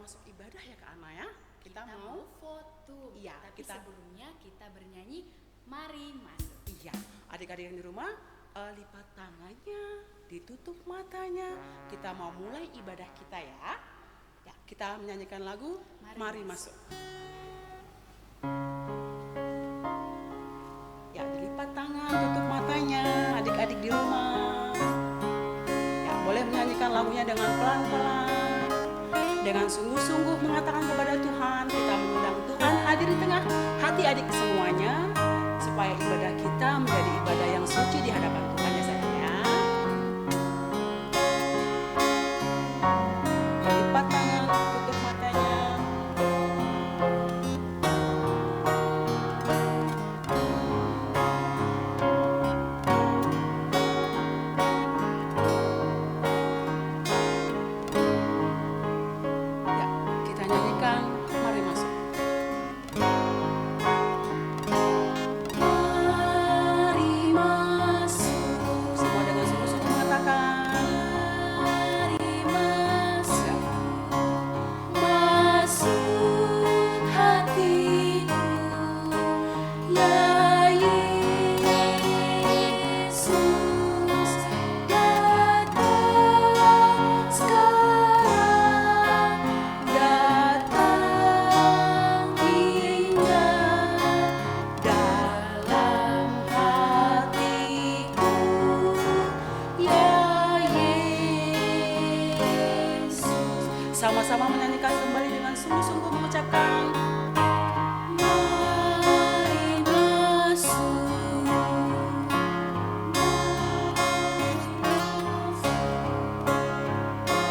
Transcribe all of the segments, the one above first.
masuk ibadah ya Kak Alma ya. Kita mau foto. Iya, Tapi sebelumnya kita bernyanyi Mari Masuk. Iya, adik-adik yang di rumah lipat tangannya, ditutup matanya. Kita mau mulai ibadah kita ya. Ya, kita menyanyikan lagu Mari Masuk. Ya, dilipat tangan, tutup matanya, adik-adik di rumah. Ya, boleh menyanyikan lagunya dengan pelan-pelan, dengan sungguh-sungguh mengatakan kepada Tuhan. Kita mengundang Tuhan hadir di tengah hati adik semuanya, supaya ibadah kita menjadi ibadah yang suci di hadapan Tuhan ya sayang ya. Lipat tangan, tutup matanya. Ya, kita nyanyikan Mari Masuk. Mari masuk. Semua dengan sungguh-sungguh mengatakan Mari masuk. Masuk hatiku ya Yesus, datang sekarang, datang tinggal dalam hatiku ya Yesus. Sama-sama menyanyikan kembali dengan sungguh-sungguh mengucapkan Mari masuk.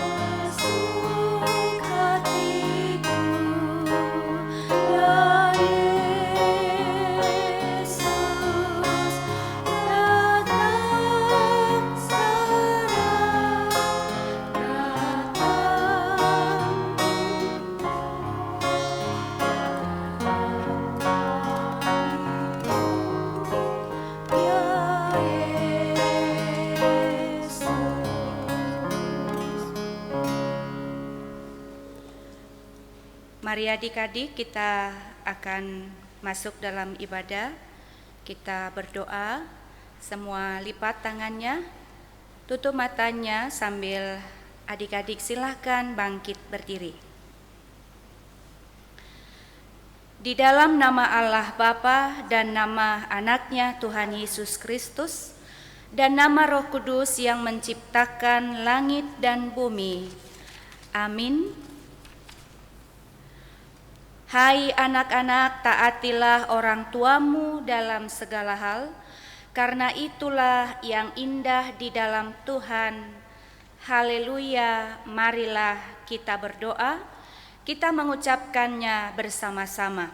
Masuk hatiku ya Yesus, datang sekarang, Mari adik-adik, kita akan masuk dalam ibadah. Kita berdoa, semua lipat tangannya, tutup matanya sambil adik-adik silahkan bangkit berdiri. Di dalam nama Allah Bapa dan nama anaknya Tuhan Yesus Kristus dan nama Roh Kudus yang menciptakan langit dan bumi. Amin. Hai anak-anak, taatilah orang tuamu dalam segala hal, karena itulah yang indah di dalam Tuhan. Haleluya, marilah kita berdoa, kita mengucapkannya bersama-sama.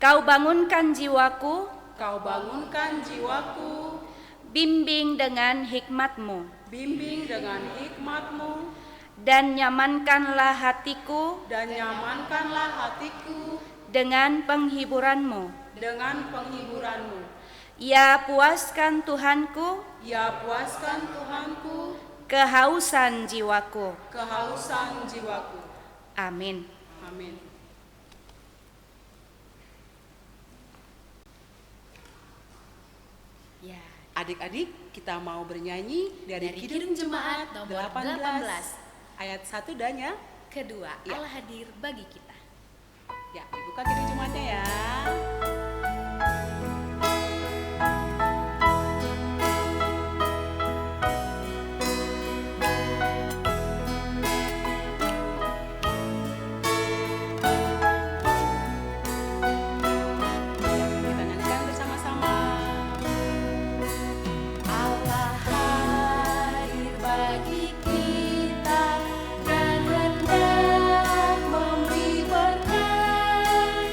Kau bangunkan jiwaku, Kau bangunkan jiwaku, bimbing dengan hikmat-Mu, bimbing dengan hikmat-Mu, dan nyamankanlah hatiku dan nyamankanlah hatiku dengan penghiburan-Mu. dengan penghiburan-Mu. Ya puaskan Tuhanku Ya puaskan Tuhanku kehausan jiwaku. kehausan jiwaku. Amin. Amin. Ya, Adik-adik, kita mau bernyanyi dari Kidung Jemaat nomor 18. ayat 1 dan ya. Kedua, Ya. Allah hadir bagi kita. Ya, dibuka Kidung Jemaatnya ya. Ya, kita nyanyikan bersama-sama. Allah hadir bagi kita dan hendak memberi berkat.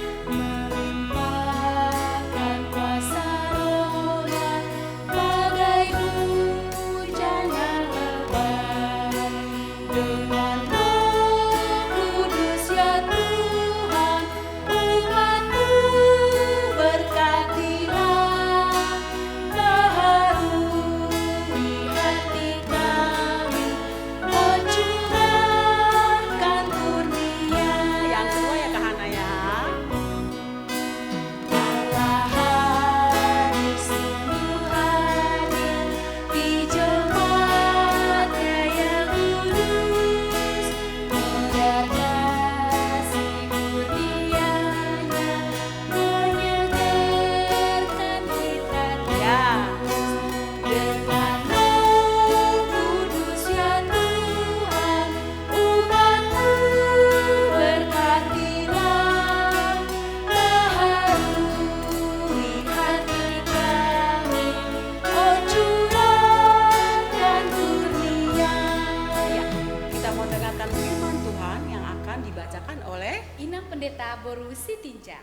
dibacakan oleh Inang Pendeta Boru Sitinja.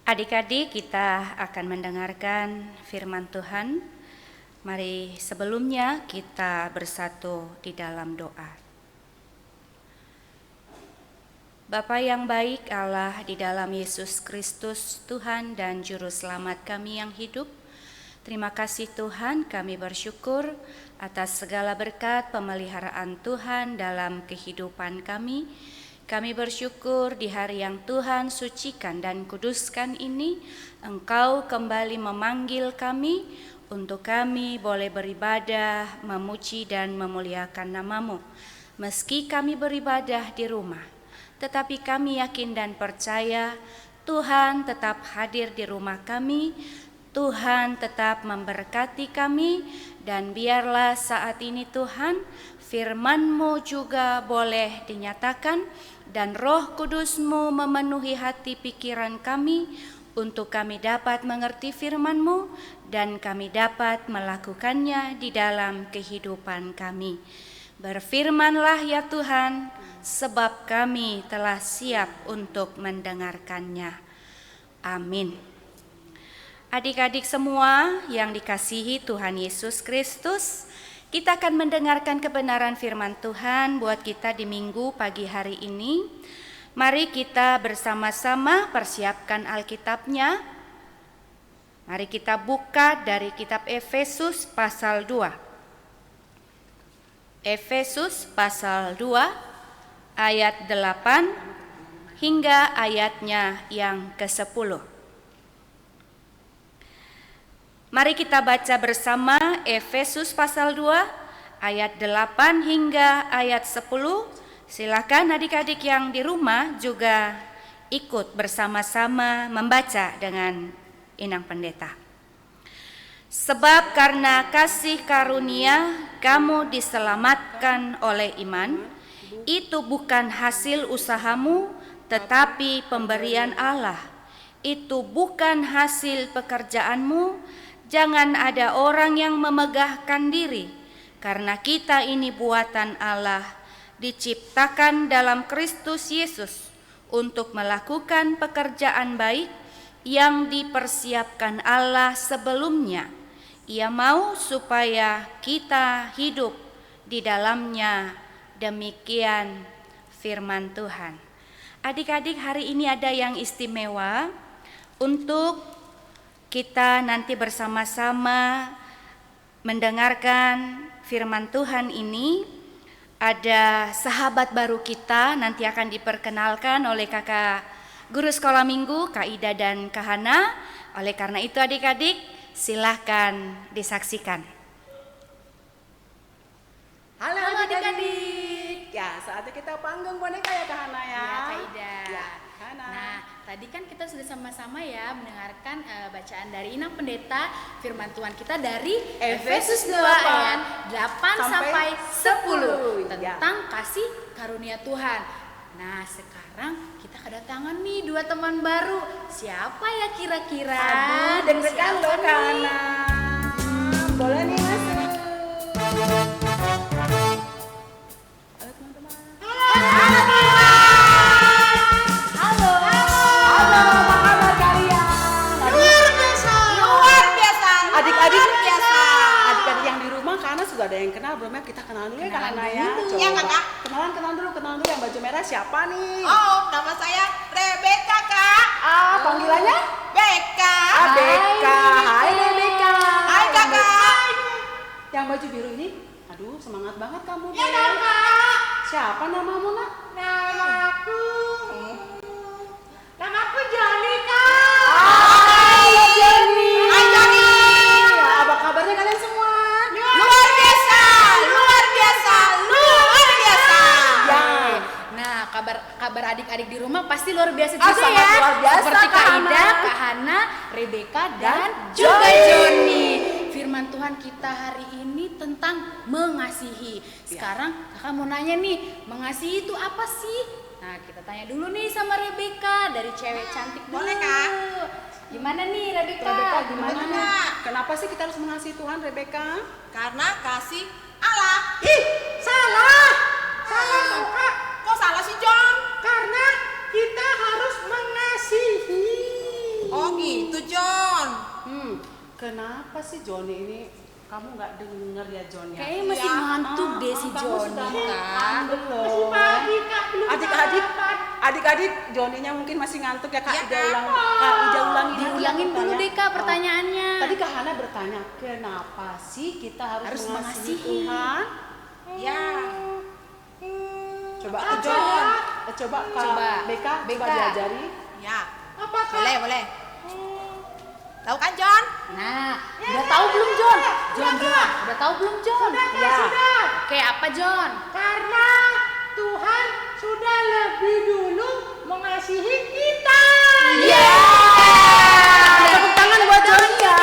Adik-adik, kita akan mendengarkan firman Tuhan. Mari sebelumnya kita bersatu di dalam doa. Bapa yang baik, Allah di dalam Yesus Kristus, Tuhan dan Juru Selamat kami yang hidup, terima kasih Tuhan, kami bersyukur atas segala berkat pemeliharaan Tuhan dalam kehidupan kami. Kami bersyukur di hari yang Tuhan sucikan dan kuduskan ini, Engkau kembali memanggil kami untuk kami boleh beribadah, memuji dan memuliakan nama-Mu. Meski kami beribadah di rumah, tetapi kami yakin dan percaya Tuhan tetap hadir di rumah kami, Tuhan tetap memberkati kami, dan biarlah saat ini Tuhan firman-Mu juga boleh dinyatakan, dan Roh Kudus-Mu memenuhi hati pikiran kami untuk kami dapat mengerti firman-Mu dan kami dapat melakukannya di dalam kehidupan kami. Berfirmanlah ya Tuhan, sebab kami telah siap untuk mendengarkannya. Amin. Adik-adik semua yang dikasihi Tuhan Yesus Kristus, kita akan mendengarkan kebenaran firman Tuhan buat kita di minggu pagi hari ini. Mari kita bersama-sama persiapkan Alkitabnya. Mari kita buka dari kitab Efesus pasal 2. Efesus pasal 2 ayat 8 hingga ayatnya yang ke-10. Mari kita baca bersama Efesus pasal 2 ayat 8 hingga ayat 10. Silakan adik-adik yang di rumah juga ikut bersama-sama membaca dengan Inang Pendeta. Sebab karena kasih karunia kamu diselamatkan oleh iman, itu bukan hasil usahamu tetapi pemberian Allah. Itu bukan hasil pekerjaanmu. Jangan ada orang yang memegahkan diri, karena kita ini buatan Allah, diciptakan dalam Kristus Yesus untuk melakukan pekerjaan baik yang dipersiapkan Allah sebelumnya. Ia mau supaya kita hidup di dalamnya. Demikian firman Tuhan. Adik-adik, hari ini ada yang istimewa untuk kita nanti bersama-sama mendengarkan firman Tuhan ini. Ada sahabat baru kita, nanti akan diperkenalkan oleh kakak guru sekolah minggu, Kak Ida dan Kak Hana. Oleh karena itu adik-adik, silahkan disaksikan. Halo adik-adik. Ya, saatnya kita panggung boneka ya Kak Hana ya. Ya, Kak Ida. Ya, Hana. Nah, tadi kan kita sudah sama-sama ya mendengarkan bacaan dari Inang Pendeta, firman Tuhan kita dari Efesus 2 ayat 8 sampai 10 tentang kasih karunia Tuhan. Nah, sekarang kita kedatangan nih dua teman baru. Siapa ya kira-kira? Aduh, deg-degan loh Kak Hana. Boleh nih masuk. Halo teman-teman. Halo, apa kabar kalian? Luar biasa. Adik-adik luar biasa. Adik-adik yang di rumah karena sudah ada yang kenal belum ya? Kita kenalan dulu ya Kak Kenalan Hana ya. dulu. Coba. Ya, Kakak. Kenalan dulu yang baju merah siapa nih? Oh, nama saya Rebecca, Kak. Panggilannya? Beka. Beka. Hai Rebecca. Hai, Kakak. Yang baju biru ini, aduh semangat banget kamu. Ya, Bek. Kakak. Siapa namamu nak? Namaku Joni, Kak. Hai Joni. Hai, Joni. Ya, apa kabarnya kalian semua? Luar biasa, luar biasa, luar biasa. Ya. Nah, kabar adik-adik di rumah pasti luar biasa Ah, juga sangat ya. luar biasa, Seperti Kak Kak Ida, Hana. Kak Hana, Rebecca dan Dan juga Joni. Joni. Firman Tuhan kita hari ini tentang mengasihi. Sekarang Kakak mau nanya nih, mengasihi itu apa sih? Nah, kita tanya dulu nih sama Rebecca dari cewek cantik dulu. boleh, Kak? Gimana nih Rebecca? Rebecca gimana Gimana? nih? Kenapa sih kita harus mengasihi Tuhan, Rebecca? Karena kasih Allah. Ih, salah. Salah tuh, Kak. Kok salah sih John? Karena kita harus mengasihi. Oh gitu John. Kenapa sih Joni ini kamu nggak denger ya John ya? Kayaknya masih Iya. ngantuk deh si Kamu Johnny sudah kan. belum. Masih pagi, Kak. Belum Adik-adik, sarapan. adik-adik Joninya mungkin masih ngantuk ya Kak. Iya, Ida Kak. ulang, Kak Ida ulangin lagi ya Diulangin dulu pertanyaan. deh Kak Oh. pertanyaannya. Tadi Kak Hana bertanya, kenapa sih kita harus Harus mengasihi mengasihi. Tuhan? Ya. Coba Apa? John, coba Kak Coba. Beka, coba Beka. diajari. Ya. Apa, Kak? Boleh, boleh. Tahu kan John? Nah, udah tahu belum John? John, udah tahu belum John? Ya. Sudah. Oke, apa John? Karena Tuhan sudah lebih dulu mengasihi kita. Iya. Tepuk tangan buat Johnny ya.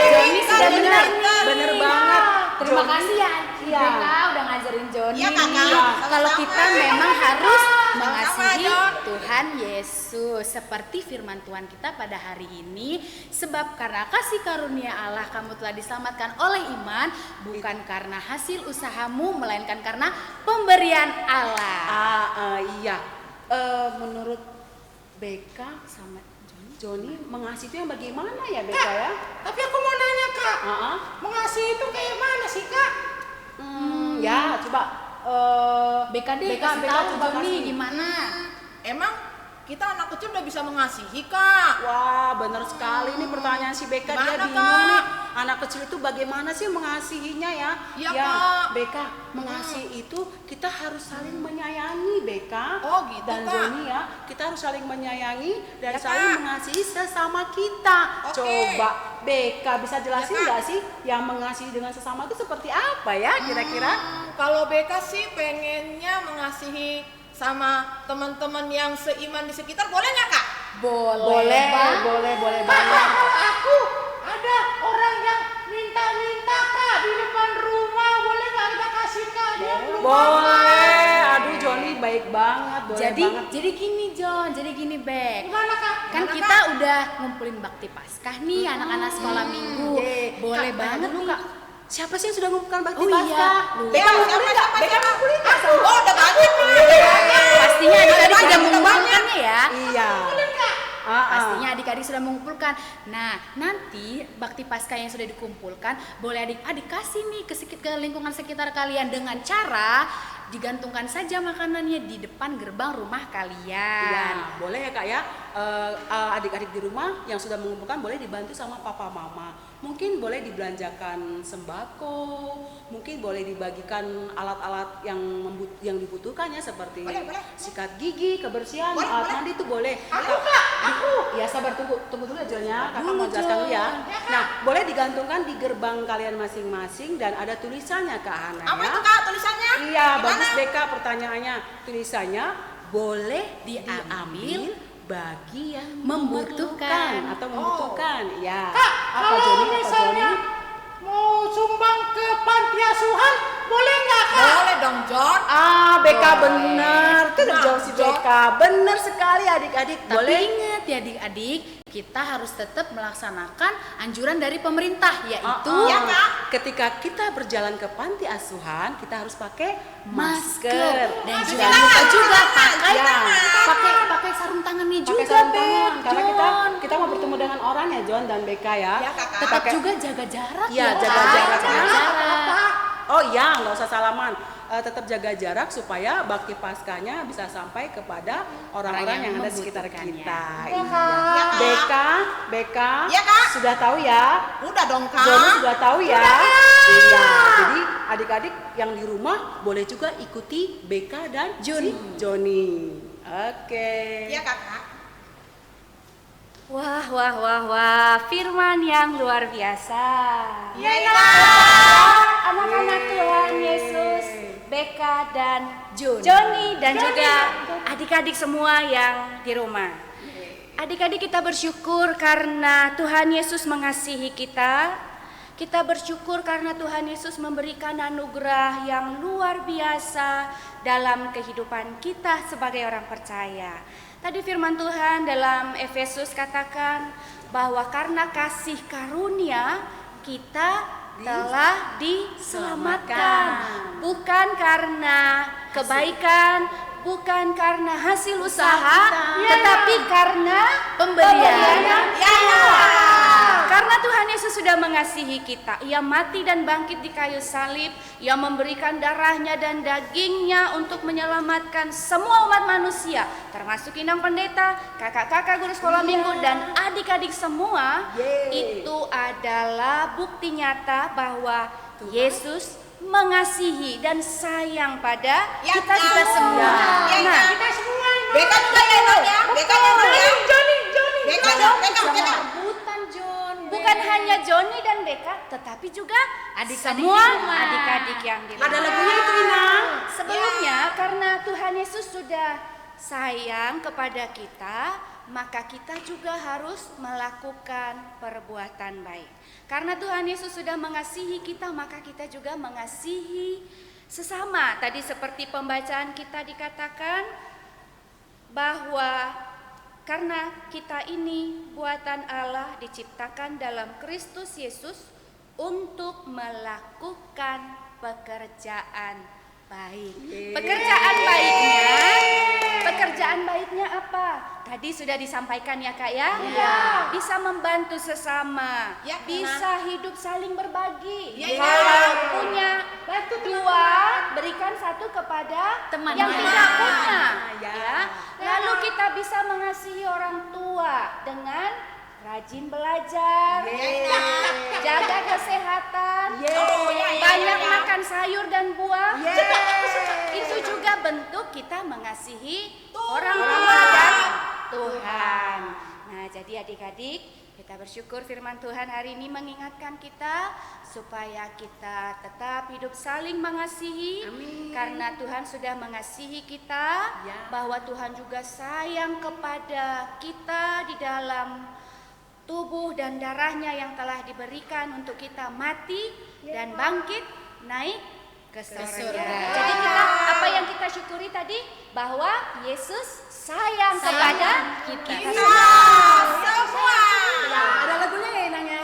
Johnny sudah benar nih. Bener banget. Terima kasih ya Iya. Rebecca udah ngajarin Johnny. Iya, Kakak. Iya. Kalau Sama-sama. kita memang harus Sama-sama, mengasihi John. Tuhan Yesus seperti firman Tuhan kita pada hari ini, sebab karena kasih karunia Allah kamu telah diselamatkan oleh iman, bukan karena hasil usahamu melainkan karena pemberian Allah. Iya. Menurut Beka sama Johnny mengasihi itu yang bagaimana ya Beka ya? Tapi aku mau nanya, Kak. Mengasihi itu kayak mana sih, Kak? Ya coba. BKD Beka, kasih Beka, tahu coba Johnny kasih. gimana? Emang kita anak kecil udah bisa mengasihi Kak. Wah bener sekali nih pertanyaan si Beka, dia Gimana, bingung Kak? nih. Anak kecil itu bagaimana sih mengasihinya ya? Iya, ya, Kak. Beka, mengasihi itu kita harus saling menyayangi Beka. Oh, gitu, Dan Kak. Johnny ya, kita harus saling menyayangi dan Ya, saling Kak. mengasihi sesama kita. Oke. Coba Beka bisa jelasin Ya, Kak. nggak sih yang mengasihi dengan sesama itu seperti apa ya kira-kira? Kalau Beka sih pengennya mengasihi sama teman-teman yang seiman di sekitar, boleh nggak Kak? Boleh Kak, banget. kalau aku ada orang yang minta-minta, Kak, di depan rumah, boleh nggak kita kasih, Kak? Dia belum Boleh. Aduh Johnny baik banget, boleh Jadi banget. gini John, jadi gini Bek. Gimana, Kak? Kan Gimana, kita udah ngumpulin bakti Paskah nih anak-anak sekolah minggu. Ye. Boleh Kak, banget dulu nih. Kak. Siapa sih yang sudah mengumpulkan bakti Oh, iya. Paskah? Lupa. Beka Siapa, ngumpulin nggak? siapa, Beka siapa? ngumpulin nggak? Oh, udah banyak Pastinya adik-adik Banyak, sudah udah mengumpulkannya ya. Iya. Pastinya adik-adik sudah mengumpulkan. Nah, nanti bakti Paskah yang sudah dikumpulkan boleh adik-adik kasih nih ke lingkungan sekitar kalian dengan cara digantungkan saja makanannya di depan gerbang rumah kalian. Ya, boleh ya Kak ya. Adik-adik di rumah yang sudah mengumpulkan boleh dibantu sama papa mama. Mungkin boleh dibelanjakan sembako, mungkin boleh dibagikan alat-alat yang dibutuhkan ya seperti Boleh. sikat gigi, kebersihan, Boleh, alat boleh. mandi itu boleh. Aku, Kak, aku. Ya sabar tunggu dulu ya Jonya, Kakak Dulu, mau jelaskan dulu ya. Jon. Nah, boleh digantungkan di gerbang kalian masing-masing dan ada tulisannya Kak Hana Apa ya. itu Kak tulisannya? Iya, Gimana? bagus Beka pertanyaannya. Tulisannya boleh Diambil diambil bagi yang membutuhkan. memerlukan atau membutuhkan. Ya. Kak, Apa kalau Joni? Apa misalnya Joni? mau sumbang ke panti asuhan, boleh nggak, Kak? Boleh dong John. Beka Boleh. benar. Itu Nah, jawab si Jon. Beka. Benar sekali adik-adik. Tapi Boleh. ingat ya adik-adik, kita harus tetap melaksanakan anjuran dari pemerintah yaitu Ya, Kak. Ketika kita berjalan ke panti asuhan, kita harus pakai masker masker. dan Cuci jangan tangan, lupa juga cuci tangan, pakai ya. pakai sarung tangannya Pakai juga sarung Beb, tangan karena Jon. kita mau bertemu dengan orang ya John dan Beka ya. Ya, Kakak. Tetap Pakai- juga jaga jarak Iya, ya, jaga Kak. jarak. Jaga jarak. Oh iya, nggak usah salaman. Tetap jaga jarak supaya bakti paskahnya bisa sampai kepada orang-orang yang ada di sekitar membutuhkannya. kita. Iya, Kak. Iya, Kak. Beka, Iya, Kak. sudah tahu ya? Udah dong Kak. Joni sudah tahu ya? Iya. Jadi adik-adik yang di rumah boleh juga ikuti Beka dan Joni. si Joni. Oke. Iya Kakak. Wah, firman yang luar biasa. Iya. Anak-anak Tuhan Yesus, Beka dan Joni. Joni dan juga adik-adik semua yang di rumah. Adik-adik kita bersyukur karena Tuhan Yesus mengasihi kita. Kita bersyukur karena Tuhan Yesus memberikan anugerah yang luar biasa dalam kehidupan kita sebagai orang percaya. Tadi firman Tuhan dalam Efesus katakan, bahwa karena kasih karunia kita telah diselamatkan, bukan karena kebaikan, bukan karena hasil usaha, tetapi karena pemberian Allah. Karena Tuhan Yesus sudah mengasihi kita, Ia mati dan bangkit di kayu salib, Ia memberikan darahnya dan dagingnya untuk menyelamatkan semua umat manusia, termasuk inang pendeta, kakak-kakak guru sekolah minggu, dan adik-adik semua. Itu adalah bukti nyata bahwa Yesus mengasihi dan sayang pada kita semua. Nah, Kita semua Beka juga ya Inang ya. Beka ya Inang ya. Joni. Beka. Rebutan John. bukan hanya Joni dan Beka, tetapi juga Adik-adik semua di rumah. adik-adik yang di rumah. Ada lagunya itu Inang. Sebelumnya karena Tuhan Yesus sudah sayang kepada kita, maka kita juga harus melakukan perbuatan baik. Karena Tuhan Yesus sudah mengasihi kita, maka kita juga mengasihi sesama. Tadi seperti pembacaan kita dikatakan bahwa karena kita ini buatan Allah diciptakan dalam Kristus Yesus untuk melakukan pekerjaan baik. Pekerjaan baiknya apa? Tadi sudah disampaikan ya Kak ya? Bisa membantu sesama, Ya, bisa hidup saling berbagi. Ya, Kalau punya dua, berikan satu kepada Teman yang lain. tidak punya. Ya. Lalu kita bisa mengasihi orang tua dengan rajin belajar, jaga kesehatan, banyak makan sayur dan buah. Itu juga bentuk kita mengasihi orang tua dan Tuhan. Nah, jadi adik-adik, kita bersyukur firman Tuhan hari ini mengingatkan kita supaya kita tetap hidup saling mengasihi. Karena Tuhan sudah mengasihi kita, bahwa Tuhan juga sayang kepada kita di dalam tubuh dan darahnya yang telah diberikan untuk kita mati dan bangkit naik ke surga. Jadi kita apa yang kita syukuri tadi, bahwa Yesus sayang kepada kita semua. Ada lagunya ya Inang ya.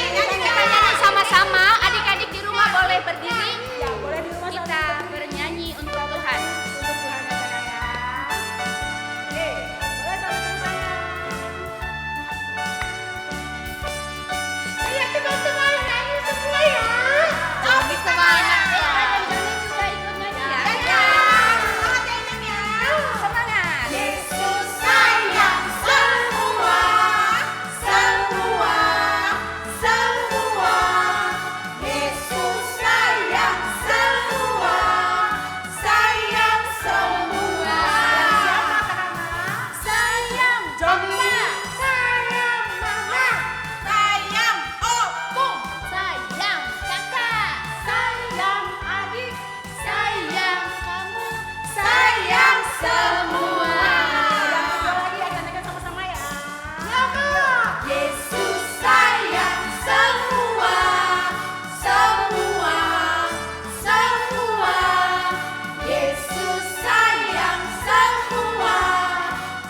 Kita nyanyi sama-sama, adik-adik di rumah boleh berdiri. Ya, boleh di rumah Kita bernyanyi untuk Tuhan. untuk Tuhan ya Sayang ya. Oke, boleh sama-sama. Ayo teman-teman nyanyi semua ya. Joni semangat ya. Joni juga ikut nyanyi ya. Semangat. Yesus sayang semua, semua, semua. Yesus sayang semua, sayang semua. Sayang Joni, sayang Mama, sayang Opung, Sayang kakak, sayang adik, sayang kamu. sayang semua. Lagi ya, nyanyikan sama-sama ya. Yesus sayang semua, semua, semua. Yesus sayang semua,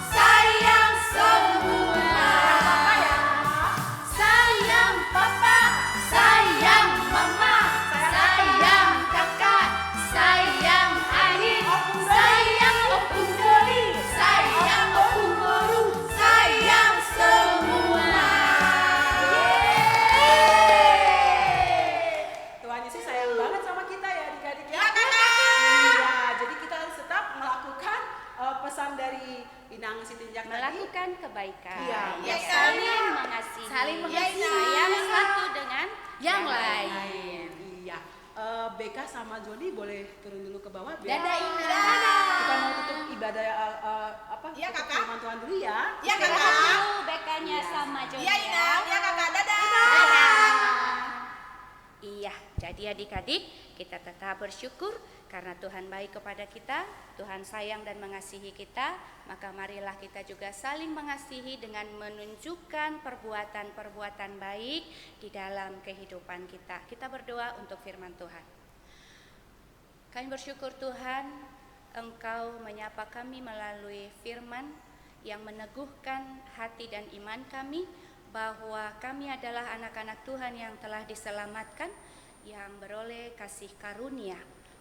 sayang semua. Sayang Papa, sayang Mama, sayang kakak, sayang adik, sayang opung Doli, sayang opung guru, sayang semua. Tuhan Yesus sayang banget sama kita ya adik-adik ya. Ya, Kakak. Iya, jadi kita harus tetap melakukan pesan dari Inang Sitinjak tadi. Melakukan kebaikan, Iya, ya, iya. saling mengasihi, Saling mengasihi. sayang satu dengan Yang lain. Iya. Beka sama Joni boleh turun dulu ke bawah biar Dadah Indah. kita mau tutup ibadah apa? Iya, tutup Kakak. firman Tuhan dulu ya. Ya, Istirahat Kakak. dulu Bekanya sama Joni Ya, Inang. Ya, Kakak. Dadah. Iya, jadi adik-adik kita tetap bersyukur karena Tuhan baik kepada kita, Tuhan sayang dan mengasihi kita, maka marilah kita juga saling mengasihi dengan menunjukkan perbuatan-perbuatan baik di dalam kehidupan kita. Kita berdoa untuk firman Tuhan. Kami bersyukur Tuhan, Engkau menyapa kami melalui firman, yang meneguhkan hati dan iman kami bahwa kami adalah anak-anak Tuhan yang telah diselamatkan, yang beroleh kasih karunia,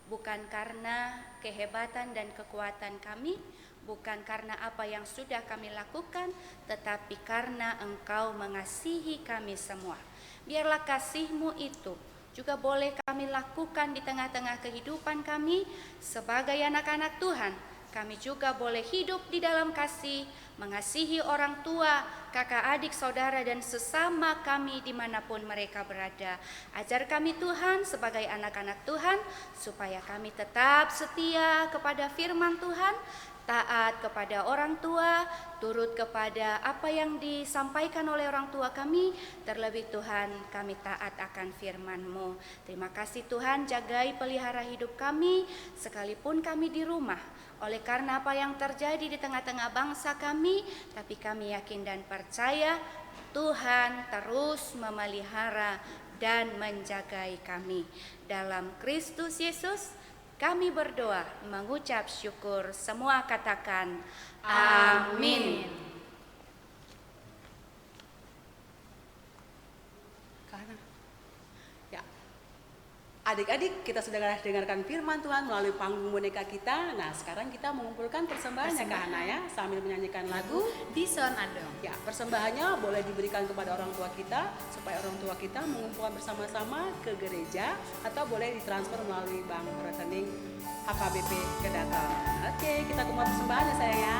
bukan karena kehebatan dan kekuatan kami, bukan karena apa yang sudah kami lakukan, tetapi karena Engkau mengasihi kami semua. Biarlah kasih-Mu itu juga boleh kami lakukan di tengah-tengah kehidupan kami sebagai anak-anak Tuhan. Kami juga boleh hidup di dalam kasih, mengasihi orang tua, kakak adik, saudara, dan sesama kami dimanapun mereka berada. Ajar kami Tuhan sebagai anak-anak Tuhan, supaya kami tetap setia kepada firman Tuhan, taat kepada orang tua, turut kepada apa yang disampaikan oleh orang tua kami, terlebih Tuhan kami taat akan firman-Mu. Terima kasih Tuhan, jagai pelihara hidup kami sekalipun kami di rumah. Oleh karena apa yang terjadi di tengah-tengah bangsa kami, tapi kami yakin dan percaya Tuhan terus memelihara dan menjagai kami. Dalam Kristus Yesus kami berdoa, mengucap syukur, semua katakan amin. Karena ya, adik-adik, kita sudah dengarkan firman Tuhan melalui panggung boneka kita. Nah, sekarang kita mengumpulkan persembahannya Kak Hana ya, sambil menyanyikan lagu Bison Adong. Ya, persembahannya boleh diberikan kepada orang tua kita supaya orang tua kita mengumpulkan bersama-sama ke gereja, atau boleh ditransfer melalui bank rekening HKBP Kedaton. Oke, kita kumpulkan persembahannya sayang ya.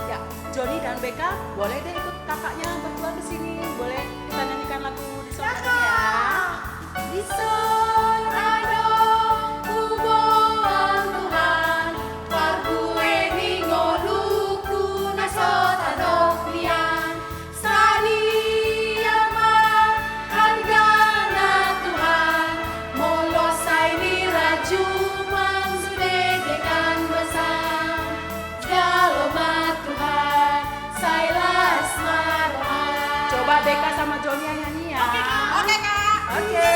Ya, Joni dan Beka boleh deh ikut kakaknya berdua ke sini. Boleh kita nyanyikan lagu di sana ya. Bison Adong, kuboang Tuhan, pargue ningo luku nasot adok lian, sadiama hargana Tuhan, molosai ni rajuman sudedekan besar, galoma Tuhan, sailas marohan. Coba Beka sama Joni yang nyanyi ya. Oke Kak. Oke.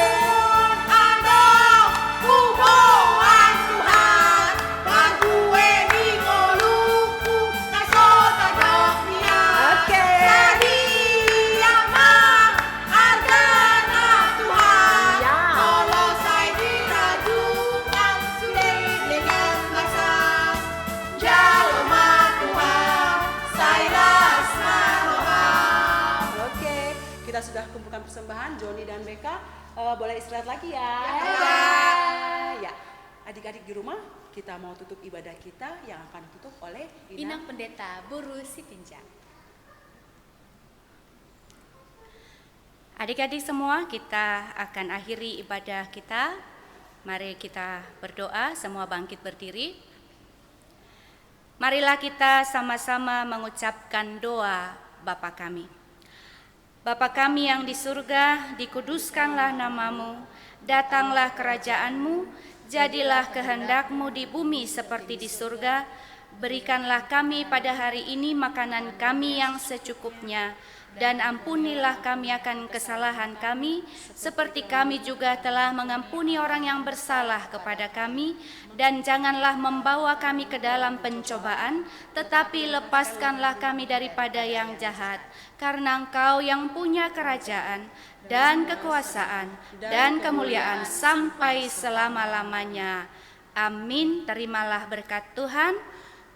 Adong, kuboan Tuhan, pargue ningo luku nasot adok lian. Oke. Sadiama hargana Tuhan, Ya. molosai di rajungan sudedekan besar, jalma Tuhan, sailas marohan. Oke, kita sudah kumpulkan persembahan. Joni dan Beka boleh istirahat lagi ya. Ya, adik-adik di rumah, kita mau tutup ibadah kita yang akan ditutup oleh Inang Pendeta Buru Sitinja. Adik-adik semua, kita akan akhiri ibadah kita. Mari kita berdoa, semua bangkit berdiri. Marilah kita sama-sama mengucapkan doa Bapa kami. Bapa kami yang di surga, dikuduskanlah namamu, datanglah kerajaanmu, jadilah kehendak-Mu di bumi seperti di surga. Berikanlah kami pada hari ini makanan kami yang secukupnya, dan ampunilah kami akan kesalahan kami, seperti kami juga telah mengampuni orang yang bersalah kepada kami. Dan janganlah membawa kami ke dalam pencobaan, tetapi lepaskanlah kami daripada yang jahat. Karena Engkau yang punya kerajaan, dan kekuasaan, dan kemuliaan sampai selama-lamanya. Amin. Terimalah berkat Tuhan.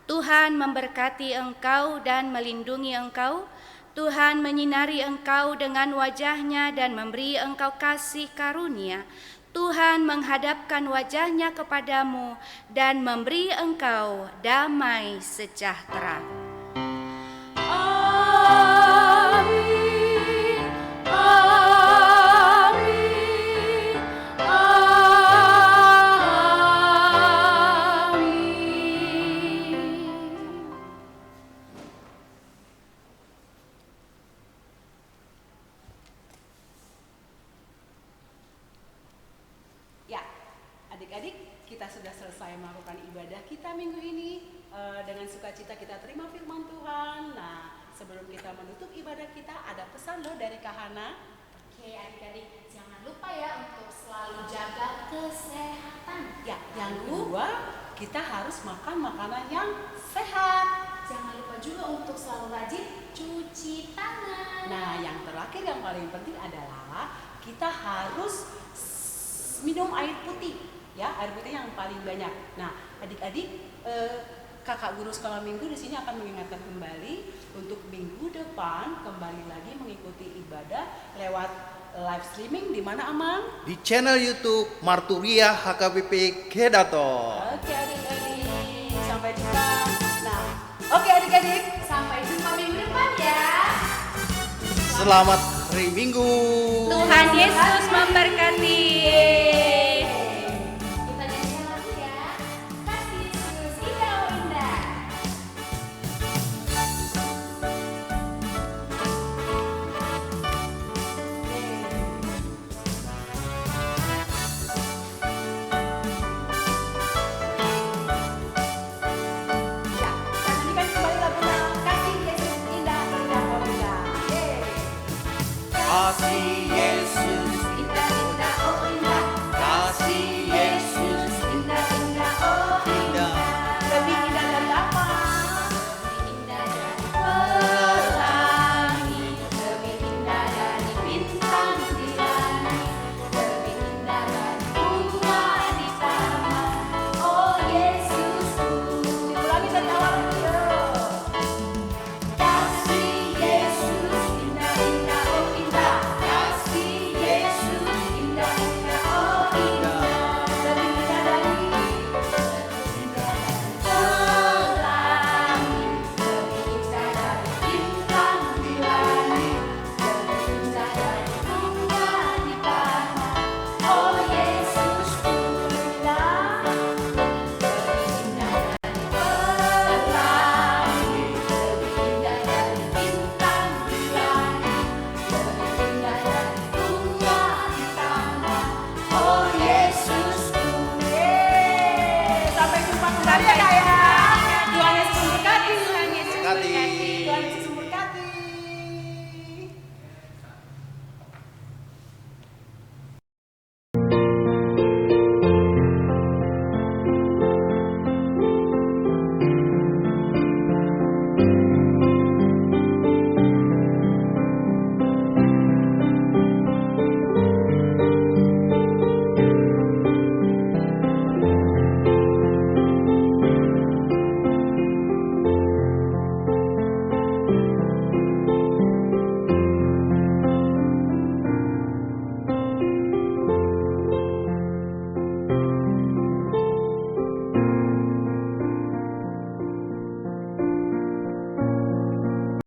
Tuhan memberkati engkau dan melindungi engkau. Tuhan menyinari engkau dengan wajah-Nya dan memberi engkau kasih karunia. Tuhan menghadapkan wajah-Nya kepadamu dan memberi engkau damai sejahtera. Amin. Amin. Amin. Ya, adik-adik, kita sudah selesai melakukan ibadah kita minggu ini. Dengan sukacita kita terima firman Tuhan. Nah, sebelum kita menutup ibadah kita, ada pesan loh dari Kak Hana. Oke adik-adik, jangan lupa ya untuk selalu jaga kesehatan. Ya, yang kedua kita harus makan makanan yang sehat. Jangan lupa juga untuk selalu rajin cuci tangan. Nah, yang terakhir yang paling penting adalah kita harus minum air putih, ya, air putih yang paling banyak. Nah, adik-adik, kakak guru sekolah minggu di sini akan mengingatkan kembali untuk minggu depan kembali lagi mengikuti ibadah lewat live streaming di mana, Amang? Di channel YouTube Marturia HKBP Kedaton. Oke, adik-adik, sampai jumpa. Nah, oke adik-adik. Sampai jumpa minggu depan ya. Selamat hari Minggu. Tuhan Yesus memberkati.